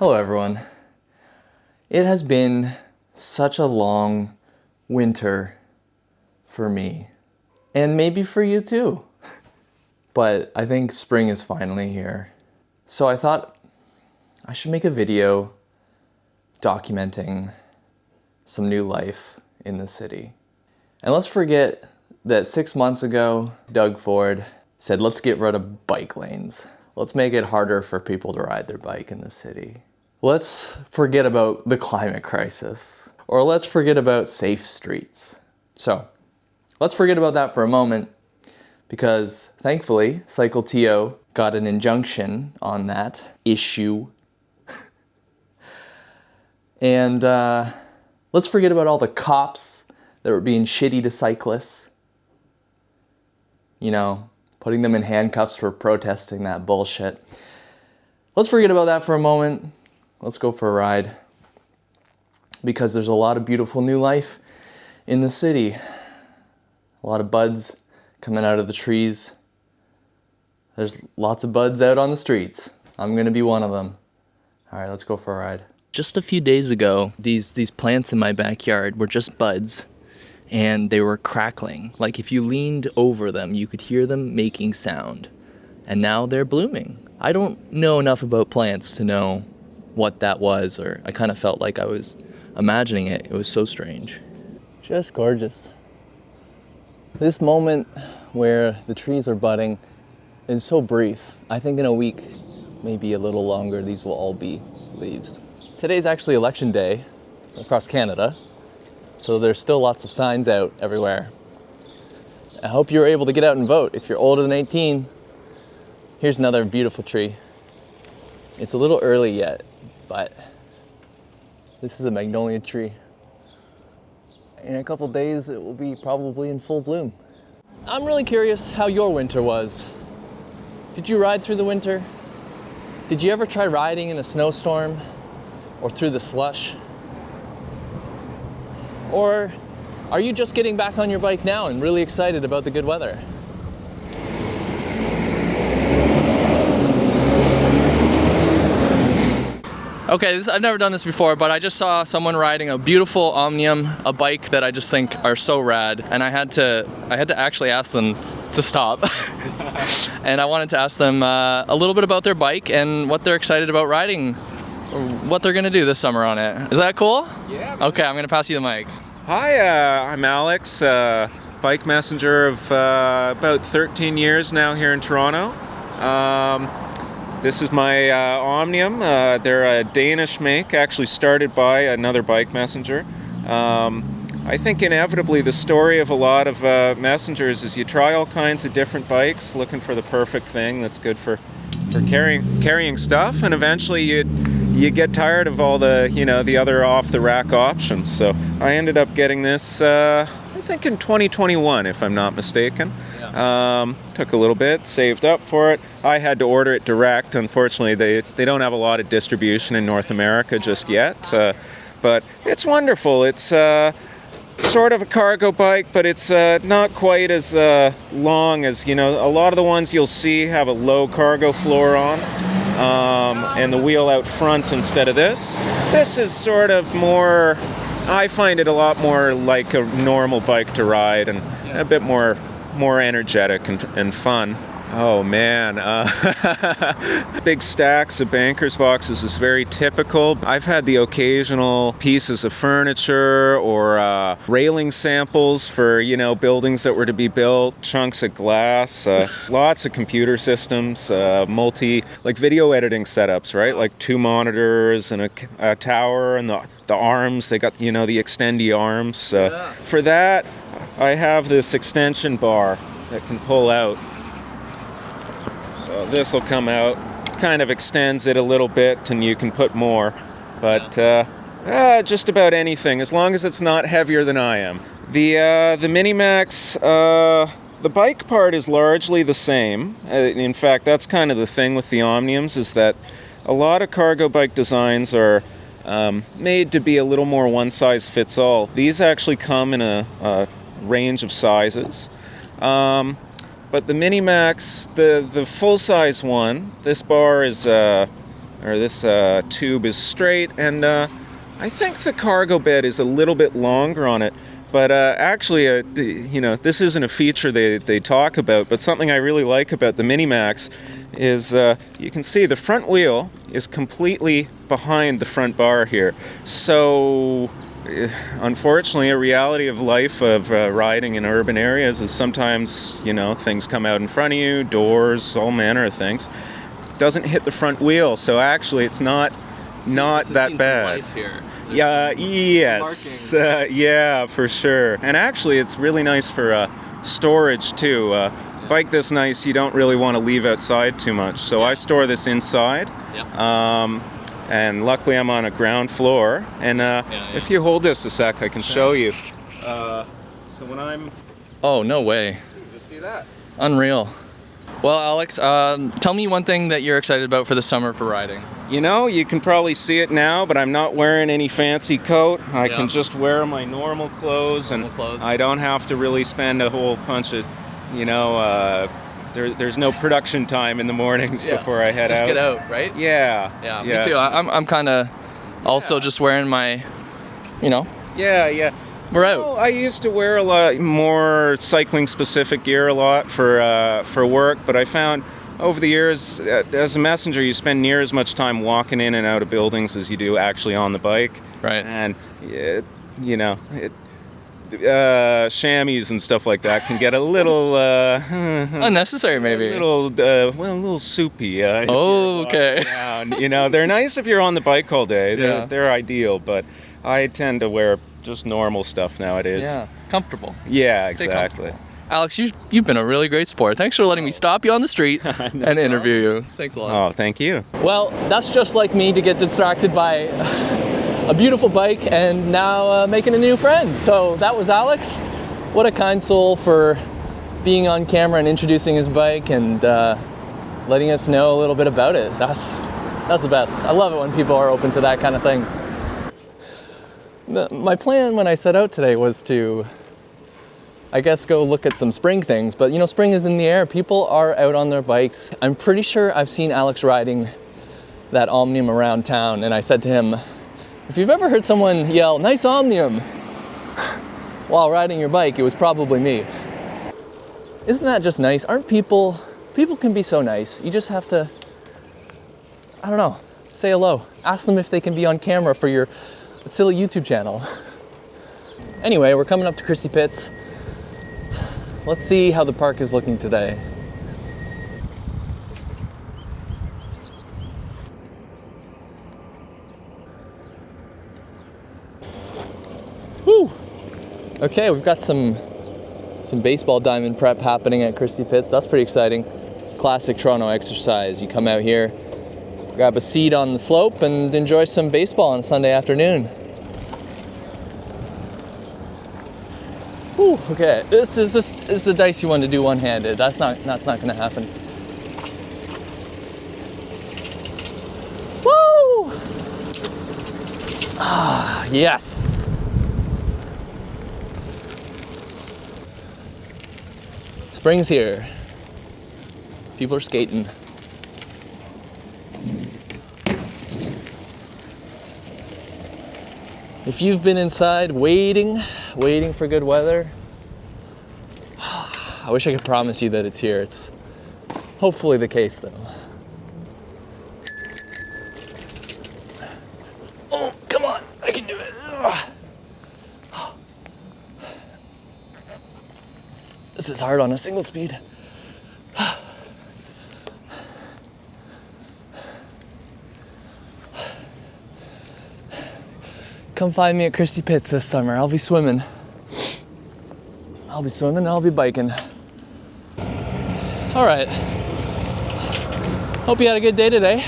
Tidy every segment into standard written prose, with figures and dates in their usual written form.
Hello everyone. It has been such a long winter for me, and maybe for you too. But I think spring is finally here. So I thought I should make a video documenting some new life in the city. And let's forget that 6 months ago, Doug Ford said, let's get rid of bike lanes. Let's make it harder for people to ride their bike in the city. Let's forget about the climate crisis, or let's forget about safe streets. So let's forget about that for a moment, because thankfully, CycleTO got an injunction on that issue. And let's forget about all the cops that were being shitty to cyclists. You know, putting them in handcuffs for protesting that bullshit. Let's forget about that for a moment. Let's go for a ride. Because there's a lot of beautiful new life in the city. A lot of buds coming out of the trees. There's lots of buds out on the streets. I'm gonna be one of them. All right, let's go for a ride. Just a few days ago, these plants in my backyard were just buds. And they were crackling. Like if you leaned over them, you could hear them making sound. And now they're blooming. I don't know enough about plants to know what that was, or I kind of felt like I was imagining it. It was so strange. Just gorgeous. This moment where the trees are budding is so brief. I think in a week, maybe a little longer, these will all be leaves. Today's actually election day across Canada. So there's still lots of signs out everywhere. I hope you're able to get out and vote. If you're older than 18, here's another beautiful tree. It's a little early yet, but this is a magnolia tree. In a couple days, it will be probably in full bloom. I'm really curious how your winter was. Did you ride through the winter? Did you ever try riding in a snowstorm or through the slush? Or are you just getting back on your bike now and really excited about the good weather? Okay, I've never done this before, but I just saw someone riding a beautiful Omnium, a bike that I just think are so rad, and I had to actually ask them to stop. And I wanted to ask them a little bit about their bike and what they're excited about riding, what they're gonna do this summer on it. Is that cool? Yeah. Okay, I'm gonna pass you the mic. Hi, I'm Alex, bike messenger of about 13 years now here in Toronto. This is my Omnium. They're a Danish make, actually started by another bike messenger. I think inevitably the story of a lot of messengers is you try all kinds of different bikes looking for the perfect thing that's good for carrying stuff, and eventually you get tired of all the, the other off-the-rack options. So I ended up getting this, I think in 2021, if I'm not mistaken. Yeah. Took a little bit, saved up for it. I had to order it direct. Unfortunately, they don't have a lot of distribution in North America just yet. But it's wonderful. It's sort of a cargo bike, but it's not quite as long as, a lot of the ones you'll see have a low cargo floor on. And the wheel out front instead of this. This is sort of more, I find it a lot more like a normal bike to ride, and a bit more energetic and fun. Oh man, big stacks of banker's boxes is very typical. I've had the occasional pieces of furniture or railing samples for, buildings that were to be built, chunks of glass, lots of computer systems, like video editing setups, right? Like 2 monitors and a tower and the arms, they got, the extendy arms. For that, I have this extension bar that can pull out. So this will come out, kind of extends it a little bit, and you can put more. But just about anything, as long as it's not heavier than I am. The Minimax, the bike part is largely the same. In fact, that's kind of the thing with the Omniums, is that a lot of cargo bike designs are made to be a little more one-size-fits-all. These actually come in a range of sizes. But the Minimax, the full-size one, this bar is or this tube is straight, and I think the cargo bed is a little bit longer on it. But actually, you know, this isn't a feature they talk about, but something I really like about the Mini-Max is you can see the front wheel is completely behind the front bar here. So, unfortunately, a reality of life of riding in urban areas is sometimes, you know, things come out in front of you, doors, all manner of things. Doesn't hit the front wheel, so actually it's not that bad. Yeah, yes, yeah, for sure. And actually, it's really nice for storage too. Bike this nice, you don't really want to leave outside too much. So I store this inside. And luckily, I'm on a ground floor. And if you hold this a sec, I can show you. So when I'm... Oh, no way. Just do that. Unreal. Well, Alex, tell me one thing that you're excited about for the summer for riding. You know, you can probably see it now, but I'm not wearing any fancy coat. I can just wear my normal clothes, and I don't have to really spend a whole bunch of, you know, there's no production time in the mornings before I head out. Just get out, right? Yeah, me too. I'm kind of also just wearing my, you know. Yeah. We're out. Well, I used to wear a lot more cycling-specific gear a lot for work, but I found over the years, as a messenger, you spend near as much time walking in and out of buildings as you do actually on the bike. Right. And you know, chamois and stuff like that can get a little unnecessary, maybe. A little soupy. Okay. You know, they're nice if you're on the bike all day. They're ideal, but I tend to wear just normal stuff nowadays. Yeah, comfortable. Yeah, exactly. Alex, you've been a really great sport. Thanks for letting me stop you on the street and interview you. Thanks a lot. Oh, thank you. Well, that's just like me to get distracted by a beautiful bike and now making a new friend. So that was Alex. What a kind soul for being on camera and introducing his bike and letting us know a little bit about it. That's the best. I love it when people are open to that kind of thing. My plan when I set out today was to, I guess, go look at some spring things, but you know, spring is in the air. People are out on their bikes. I'm pretty sure I've seen Alex riding that Omnium around town, and I said to him, if you've ever heard someone yell, "Nice Omnium," while riding your bike, it was probably me. Isn't that just nice? Aren't people can be so nice. You just have to, I don't know, say hello. Ask them if they can be on camera for your silly YouTube channel. Anyway, we're coming up to Christie Pits. Let's see how the park is looking today. Woo! Okay, we've got some baseball diamond prep happening at Christie Pits. That's pretty exciting. Classic Toronto exercise. You come out here, grab a seat on the slope, and enjoy some baseball on a Sunday afternoon. Whew, okay, this is a dicey one to do one-handed. That's not going to happen. Woo! Ah, yes. Spring's here. People are skating. If you've been inside waiting for good weather, I wish I could promise you that it's here. It's hopefully the case though. Oh, come on, I can do it. This is hard on a single speed. Come find me at Christie Pits this summer. I'll be swimming. I'll be biking. All right. Hope you had a good day today.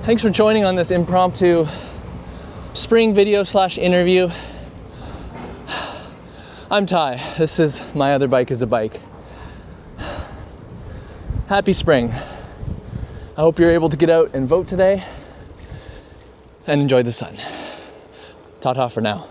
Thanks for joining on this impromptu spring video / interview. I'm Ty. This is My Other Bike is a Bike. Happy spring. I hope you're able to get out and vote today and enjoy the sun. Ta-ta for now.